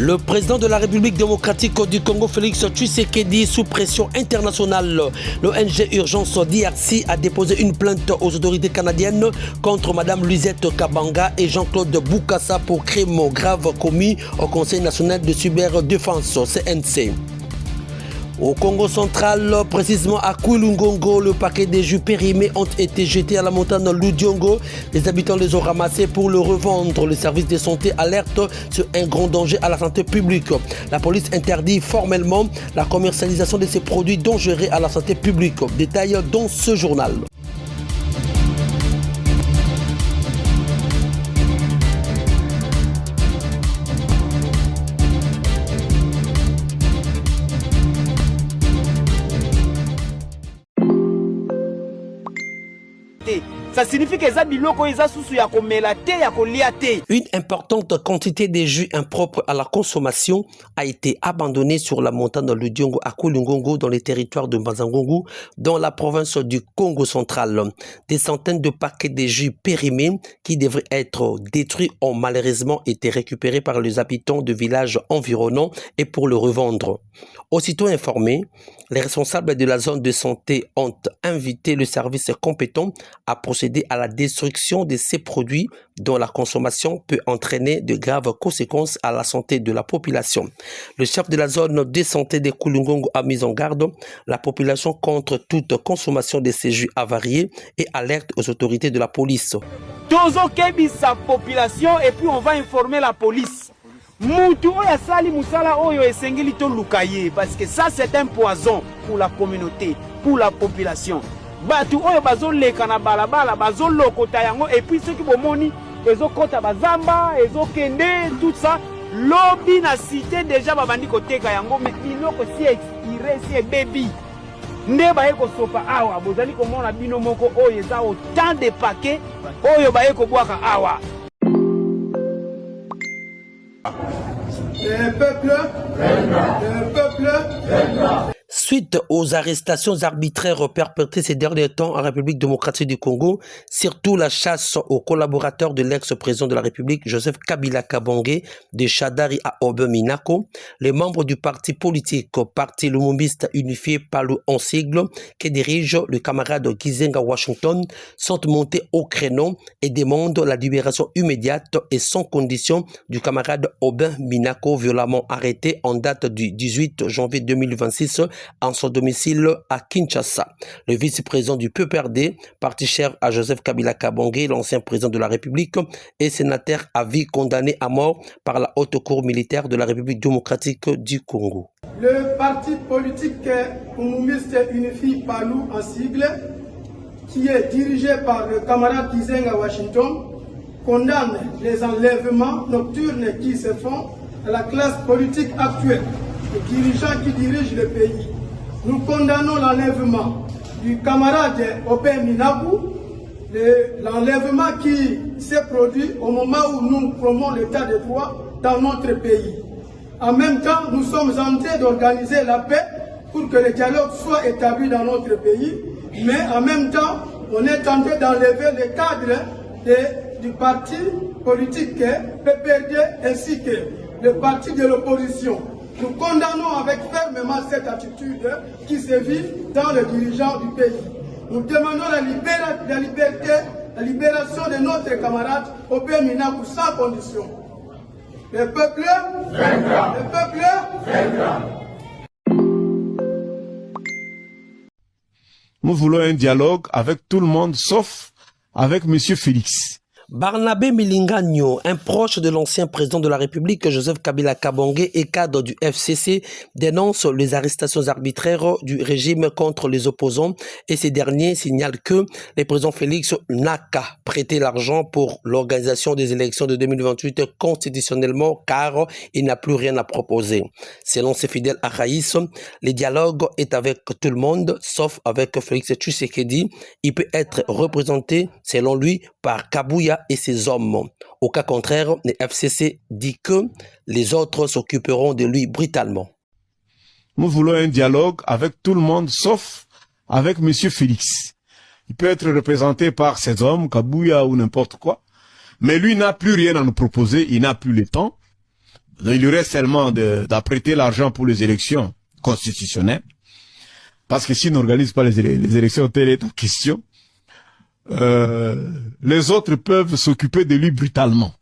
Le président de la République démocratique du Congo, Félix Tshisekedi, sous pression internationale, l'ONG Urgence DRC a déposé une plainte aux autorités canadiennes contre Mme Louisette Kabanga et Jean-Claude Boukassa pour crimes graves commis au Conseil national de cyberdéfense, CNC. Au Congo central, précisément à Kouilungongo, le paquet des jus périmés ont été jetés à la montagne Ludiongo. Les habitants les ont ramassés pour le revendre. Le service de santé alerte sur un grand danger à la santé publique. La police interdit formellement la commercialisation de ces produits dangereux à la santé publique. Détail dans ce journal. Ça signifie que une importante quantité de jus impropres à la consommation a été abandonnée sur la montagne de Ludiongo à Kouilungongo dans les territoires de Mazangongo dans la province du Congo central. Des centaines de paquets de jus périmés qui devraient être détruits ont malheureusement été récupérés par les habitants de villages environnants et pour le revendre. Aussitôt informés, les responsables de la zone de santé ont invité le service compétent à procéder à la destruction de ces produits dont la consommation peut entraîner de graves conséquences à la santé de la population. Le chef de la zone de santé de Kouilungongo a mis en garde la population contre toute consommation de ces jus avariés et alerte aux autorités de la police. Sa population et puis on va informer la police. Parce que ça c'est un poison pour la communauté, pour la population. Et puis ceux qui bomoni, ils ont kota bazamba, ils ont kende, tout ça. Lobby na cité déjà babandi koteka yango, mais biloko si expiré, si baby. Nde baye ko sopa awa, bozali ko mona bino moko oyo eza autant de paquets oyo baye ko boaka awa. Le peuple, le peuple. Suite aux arrestations arbitraires perpétrées ces derniers temps en République démocratique du Congo, surtout la chasse aux collaborateurs de l'ex-président de la République, Joseph Kabila Kabange, de Chadari à Obeminako, les membres du parti politique Parti Lumumbiste Unifié Palu en sigle, que dirige le camarade Gizenga Washington, sont montés au créneau et demandent la libération immédiate et sans condition du camarade Obeminako, violemment arrêté en date du 18 janvier 2026 en son domicile à Kinshasa. Le vice-président du PPRD, parti cher à Joseph Kabila Kabange, l'ancien président de la République, et sénateur à vie condamné à mort par la haute cour militaire de la République démocratique du Congo. Le parti politique Lumumbiste Unifié Palu en sigle, qui est dirigé par le camarade Gizenga Washington, condamne les enlèvements nocturnes qui se font à la classe politique actuelle, les dirigeants qui dirigent le pays. Nous condamnons l'enlèvement du camarade Obeminako, l'enlèvement qui s'est produit au moment où nous promouvons l'état de droit dans notre pays. En même temps, nous sommes en train d'organiser la paix pour que le dialogue soit établi dans notre pays, mais en même temps, on est en train d'enlever les cadres du parti politique PPRD ainsi que le parti de l'opposition. Nous condamnons avec fermement cette attitude qui se vit dans les dirigeants du pays. Nous demandons la libération de notre camarade Obeminako sans condition. Le peuple, le peuple, nous voulons un dialogue avec tout le monde sauf avec M. Félix. Barnabé Milingagno, un proche de l'ancien président de la République, Joseph Kabila Kabange et cadre du FCC, dénonce les arrestations arbitraires du régime contre les opposants et ces derniers signalent que le président Félix n'a qu'à prêter l'argent pour l'organisation des élections de 2028 constitutionnellement car il n'a plus rien à proposer. Selon ses fidèles à Raïs, le dialogue est avec tout le monde sauf avec Félix Tshisekedi. Il peut être représenté, selon lui, par Kabouya et ses hommes. Au cas contraire, le FCC dit que les autres s'occuperont de lui brutalement. Nous voulons un dialogue avec tout le monde sauf avec M. Félix. Il peut être représenté par ses hommes, Kabouya ou n'importe quoi, mais lui n'a plus rien à nous proposer, il n'a plus le temps. il y aurait seulement d'apprêter l'argent pour les élections constitutionnelles. Parce que s'ils n'organisent pas les élections telles est en question, les autres peuvent s'occuper de lui brutalement.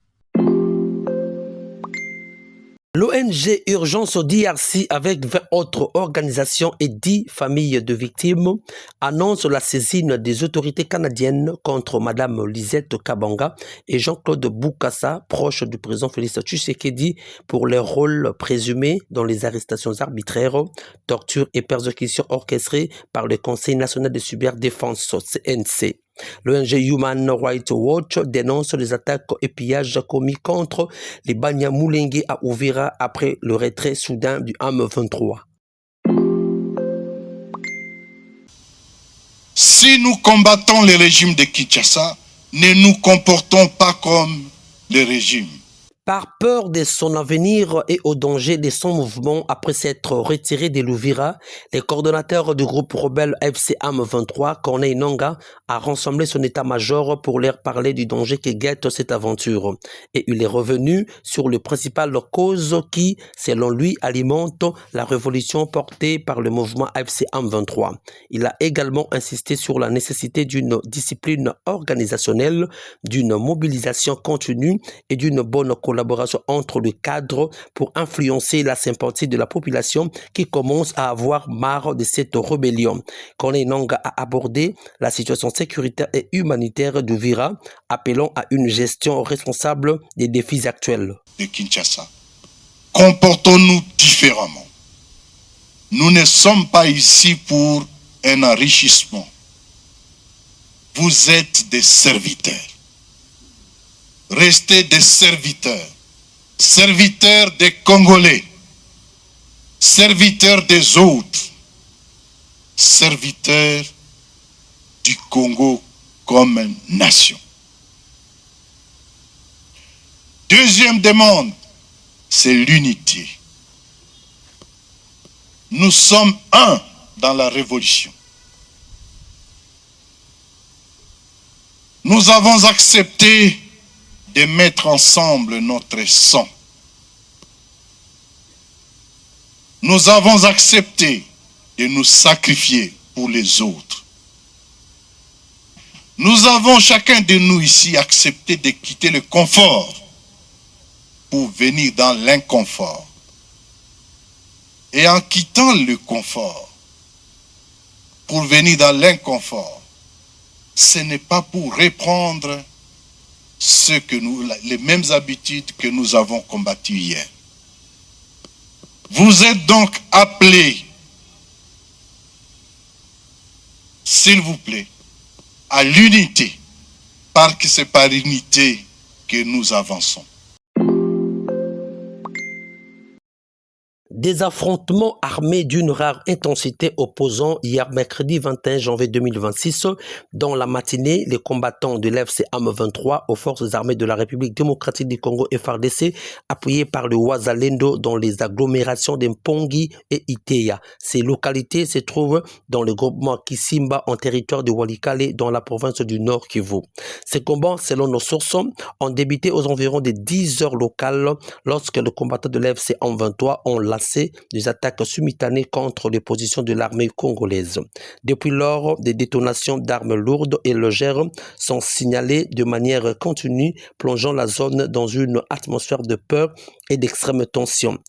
L'ONG Urgence au DRC, avec 20 autres organisations et 10 familles de victimes, annonce la saisine des autorités canadiennes contre Mme Lisette Kabanga et Jean-Claude Boukassa, proche du président Félix Tshisekedi, pour leur rôle présumé dans les arrestations arbitraires, tortures et persécutions orchestrées par le Conseil national de cyberdéfense CNC. L'ONG Human Rights Watch dénonce les attaques et pillages commis contre les Banyamulenge à Uvira après le retrait soudain du M23. Si nous combattons le régime de Kinshasa, ne nous comportons pas comme le régime. Par peur de son avenir et au danger de son mouvement après s'être retiré de l'Uvira, le coordonnateur du groupe rebelle FCM 23, Corneille Nangaa, a rassemblé son état-major pour leur parler du danger que guette cette aventure. Et il est revenu sur les principales causes qui, selon lui, alimentent la révolution portée par le mouvement FCM 23. Il a également insisté sur la nécessité d'une discipline organisationnelle, d'une mobilisation continue et d'une bonne collaboration entre les cadres pour influencer la sympathie de la population qui commence à avoir marre de cette rébellion. Corneille Nangaa a abordé la situation sécuritaire et humanitaire d'Uvira, appelant à une gestion responsable des défis actuels. De Kinshasa, comportons-nous différemment. Nous ne sommes pas ici pour un enrichissement. Vous êtes des serviteurs. Restez des serviteurs, serviteurs des Congolais, serviteurs des autres, serviteurs du Congo comme nation. Deuxième demande, c'est l'unité. Nous sommes un dans la révolution. Nous avons accepté de mettre ensemble notre sang. Nous avons accepté de nous sacrifier pour les autres. Nous avons chacun de nous ici accepté de quitter le confort pour venir dans l'inconfort. Et en quittant le confort pour venir dans l'inconfort, ce n'est pas pour reprendre les mêmes habitudes que nous avons combattues hier. Vous êtes donc appelés, s'il vous plaît, à l'unité, parce que c'est par l'unité que nous avançons. Des affrontements armés d'une rare intensité opposant hier mercredi 21 janvier 2026. Dans la matinée, les combattants de l'FCM 23 aux forces armées de la République démocratique du Congo FARDC, appuyés par le Wazalendo dans les agglomérations d'Mpongi et Iteya. Ces localités se trouvent dans le groupement Kisimba en territoire de Walikale dans la province du Nord Kivu. Ces combats, selon nos sources, ont débuté aux environs des 10 heures locales lorsque les combattants de l'FCM 23 ont lancé des attaques simultanées contre les positions de l'armée congolaise. Depuis lors, des détonations d'armes lourdes et légères sont signalées de manière continue, plongeant la zone dans une atmosphère de peur et d'extrême tension.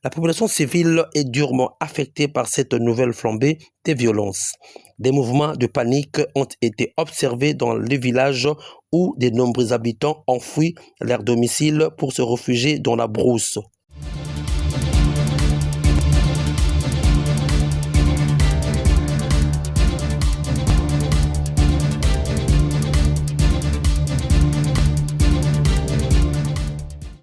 La population civile est durement affectée par cette nouvelle flambée des violences. Des mouvements de panique ont été observés dans les villages où de nombreux habitants ont fui leur domicile pour se réfugier dans la brousse.